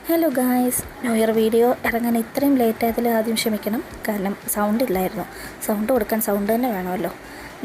Hello guys, new year video ഇറങ്ങാൻ ഇത്രയും late ആയതിൽ ആദ്യം ക്ഷമിക്കണം. കാരണം സൗണ്ട് ഇല്ലായിരുന്നു. സൗണ്ട് കൊടുക്കാൻ സൗണ്ട് തന്നെ വേണമല്ലോ.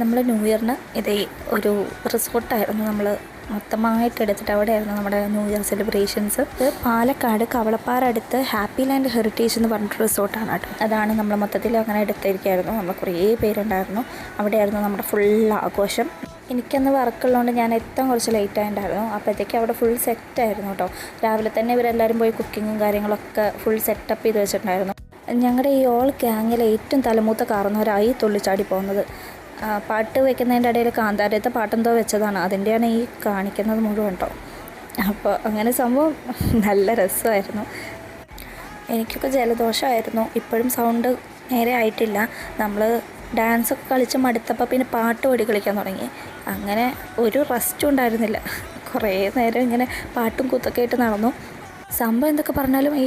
നമ്മൾ ന്യൂ ഇയറിന് ഇതേ ഒരു റിസോർട്ടായിരുന്നു നമ്മൾ മൊത്തമായിട്ട് എടുത്തിട്ട്. അവിടെയായിരുന്നു നമ്മുടെ new year celebrations. Palakkad Kavalappara അടുത്ത് ഹാപ്പി ലാൻഡ് ഹെറിറ്റേജ് എന്ന് പറഞ്ഞിട്ട് റിസോർട്ടാണ് കേട്ടോ. അതാണ് നമ്മൾ മൊത്തത്തിൽ അങ്ങനെ എടുത്തിരിക്കുകയായിരുന്നു. നമ്മൾ കുറേ പേരുണ്ടായിരുന്നു. അവിടെയായിരുന്നു നമ്മുടെ ഫുൾ ആഘോഷം. എനിക്കന്ന് വർക്കുള്ളതുകൊണ്ട് ഞാൻ എത്താൻ കുറച്ച് ലേറ്റ് ആയിട്ടുണ്ടായിരുന്നു. അപ്പോഴത്തേക്ക് അവിടെ ഫുൾ സെറ്റായിരുന്നു കേട്ടോ. രാവിലെ തന്നെ ഇവരെല്ലാവരും പോയി കുക്കിങ്ങും കാര്യങ്ങളൊക്കെ ഫുൾ സെറ്റപ്പ് ചെയ്ത് വെച്ചിട്ടുണ്ടായിരുന്നു. ഞങ്ങളുടെ ഈ ഓൾ ഗ്യാങ്ങിലെ ഏറ്റവും തലമൂത്ത കാരണവരായി തുള്ളിച്ചാടി പോകുന്നത്. പാട്ട് വയ്ക്കുന്നതിൻ്റെ ഇടയിൽ കാന്താരത്തെ പാട്ടെന്തോ വെച്ചതാണ്, അതിൻ്റെയാണ് ഈ കാണിക്കുന്നത് മുഴുവൻ കേട്ടോ. അപ്പോൾ അങ്ങനെ സംഭവം നല്ല രസമായിരുന്നു. എനിക്കൊക്കെ ജലദോഷമായിരുന്നു. ഇപ്പോഴും സൗണ്ട് നേരെ ആയിട്ടില്ല. നമ്മൾ ഡാൻസൊക്കെ കളിച്ച് മടുത്തപ്പോൾ പിന്നെ പാട്ട് ഓടി കളിക്കാൻ തുടങ്ങി. അങ്ങനെ ഒരു റെസ്റ്റും ഉണ്ടായിരുന്നില്ല. കുറേ നേരം ഇങ്ങനെ പാട്ടും കൂത്തൊക്കെ ആയിട്ട് നടന്നു. സംഭവം എന്തൊക്കെ പറഞ്ഞാലും ഈ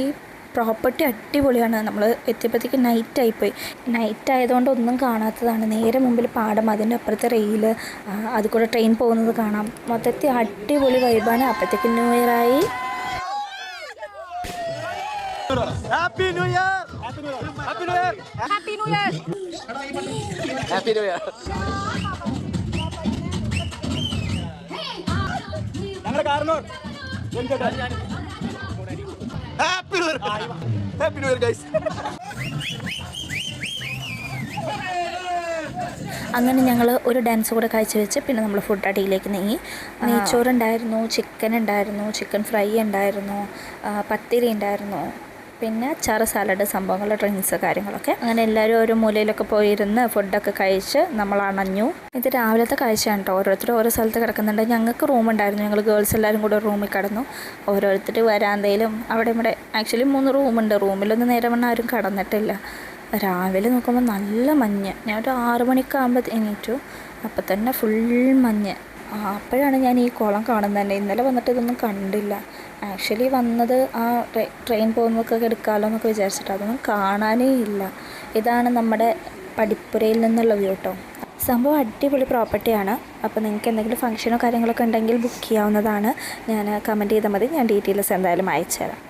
പ്രോപ്പർട്ടി അടിപൊളിയാണ്. നമ്മൾ എത്തിയപ്പോഴത്തേക്ക് നൈറ്റായിപ്പോയി. നൈറ്റ് ആയതുകൊണ്ട് ഒന്നും കാണാത്തതാണ്. നേരെ മുമ്പിൽ പാടം, അതിൻ്റെ അപ്പുറത്തെ റെയിൽ, അതുകൂടെ ട്രെയിൻ പോകുന്നത് കാണാം. മൊത്തത്തിൽ അടിപൊളി വൈബാണ്. അപ്പോഴത്തേക്ക് ന്യൂ ഇയറായി. Happy new year, happy new year, happy new year, happy new year, happy new year. ഞങ്ങളുടെ കാരണോ happy new year, happy new year guys. അങ്ങനെ ഞങ്ങൾ ഒരു ഡാൻസ് കൂടെ കാഴ്ചവെച്ച് പിന്നെ നമ്മൾ ഫുഡ് അടിയിലേക്ക് നീങ്ങി. നെയ്ച്ചോറുണ്ടായിരുന്നു, ചിക്കൻ ഉണ്ടായിരുന്നു, ചിക്കൻ ഫ്രൈ ഉണ്ടായിരുന്നു, പത്തിരി ഉണ്ടായിരുന്നു, പിന്നെ അച്ചാറ്, സാലഡ്, സംഭവങ്ങൾ, ഡ്രിങ്ക്സ്, കാര്യങ്ങളൊക്കെ. അങ്ങനെ എല്ലാവരും ഓരോ മൂലയിലൊക്കെ പോയിരുന്ന് ഫുഡൊക്കെ കഴിച്ച് നമ്മൾ അണഞ്ഞു. ഇത് രാവിലത്തെ കാഴ്ചയാണ് കേട്ടോ. ഓരോരുത്തർ ഓരോ സ്ഥലത്ത് കിടക്കുന്നുണ്ട്. ഞങ്ങൾക്ക് റൂമുണ്ടായിരുന്നു. ഞങ്ങൾ ഗേൾസ് എല്ലാവരും കൂടെ റൂമിൽ കിടന്നു. ഓരോരുത്തർ വരാന്തയിലും അവിടെ ഇവിടെ. ആക്ച്വലി 3 റൂമുണ്ട്. റൂമിലൊന്നും നേരെ വണ്ണം ആരും കിടന്നിട്ടില്ല. രാവിലെ നോക്കുമ്പോൾ നല്ല മഞ്ഞ്. ഞാൻ ഒരു 6 മണിക്കാകുമ്പോൾ എണീറ്റു. അപ്പം തന്നെ ഫുൾ മഞ്ഞ്. അപ്പോഴാണ് ഞാൻ ഈ കുളം കാണുന്നത് തന്നെ. ഇന്നലെ വന്നിട്ട് ഇതൊന്നും കണ്ടില്ല. ആക്ച്വലി വന്നത് ആ ട്രെയിൻ പോകുന്നതൊക്കെ എടുക്കാമല്ലോ എന്നൊക്കെ വിചാരിച്ചിട്ട് അതൊന്നും കാണാനേ ഇല്ല. ഇതാണ് നമ്മുടെ പടിപ്പുരയിൽ നിന്നുള്ള വ്യൂ കേട്ടോ. സംഭവം അടിപൊളി പ്രോപ്പർട്ടിയാണ്. അപ്പോൾ നിങ്ങൾക്ക് എന്തെങ്കിലും ഫംഗ്ഷനോ കാര്യങ്ങളൊക്കെ ഉണ്ടെങ്കിൽ ബുക്ക് ചെയ്യാവുന്നതാണ്. ഞാൻ കമൻറ്റ് ചെയ്താൽ മതി. ഞാൻ ഡീറ്റെയിൽസ് എന്തായാലും അയച്ചുതരാം.